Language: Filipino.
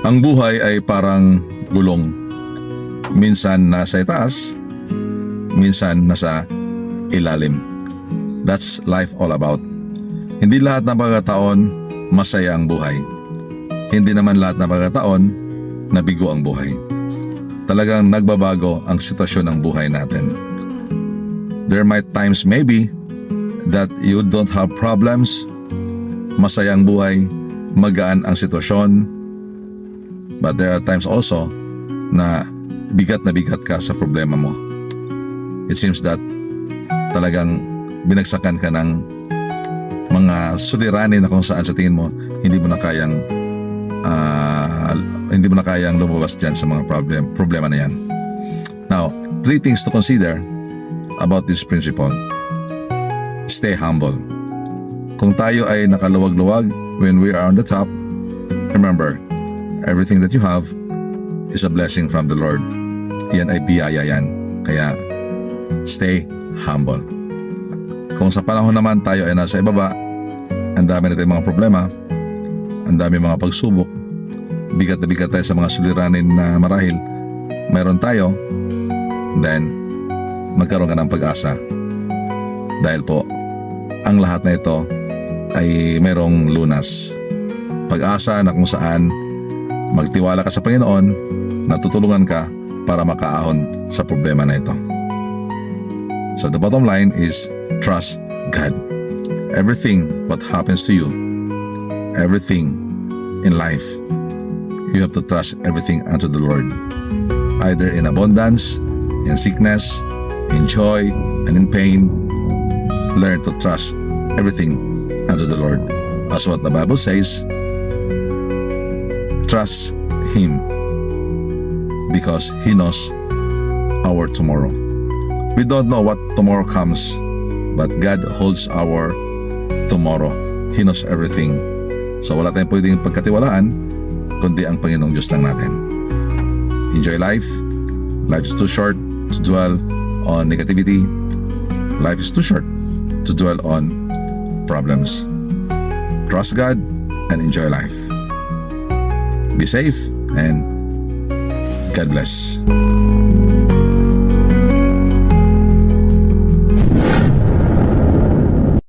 Ang buhay ay parang gulong. Minsan nasa itaas, minsan nasa ilalim. That's life all about. Hindi lahat ng pagkakataon masaya ang buhay. Hindi naman lahat ng pagkakataon nabigo ang buhay. Talagang nagbabago ang sitwasyon ng buhay natin. There might times maybe that you don't have problems. Masaya ang buhay, magaan ang sitwasyon. But there are times also na bigat ka sa problema mo. It seems that talagang binagsakan ka ng mga suliranin na kung saan sa tingin mo hindi mo na kayang lumabas dyan sa mga problema na yan. Now, 3 things to consider about this principle. Stay humble. Kung tayo ay nakaluwag-luwag when we are on the top, remember, everything that you have is a blessing from the Lord. Yan ay biyaya yan. Kaya, stay humble. Kung sa panahon naman tayo ay nasa ibaba, ang dami na tayong mga problema, ang dami mga pagsubok, bigat na bigat tayo sa mga suliranin na marahil meron tayo, then magkaroon ka ng pag-asa. Dahil po, ang lahat na ito ay merong lunas. Pag-asa na kung saan magtiwala ka sa Panginoon, natutulungan ka para makaahon sa problema na ito. So the bottom line is trust God. Everything what happens to you, everything in life, you have to trust everything unto the Lord. Either in abundance, in sickness, in joy, and in pain, learn to trust everything unto the Lord. As what the Bible says, trust Him because He knows our tomorrow. We don't know what tomorrow comes, but God holds our tomorrow. He knows everything. So wala tayong pwedeng pagkatiwalaan kundi ang Panginoong Diyos lang natin. Enjoy life. Life is too short to dwell on negativity. Life is too short to dwell on problems. Trust God and enjoy life. Be safe and God bless.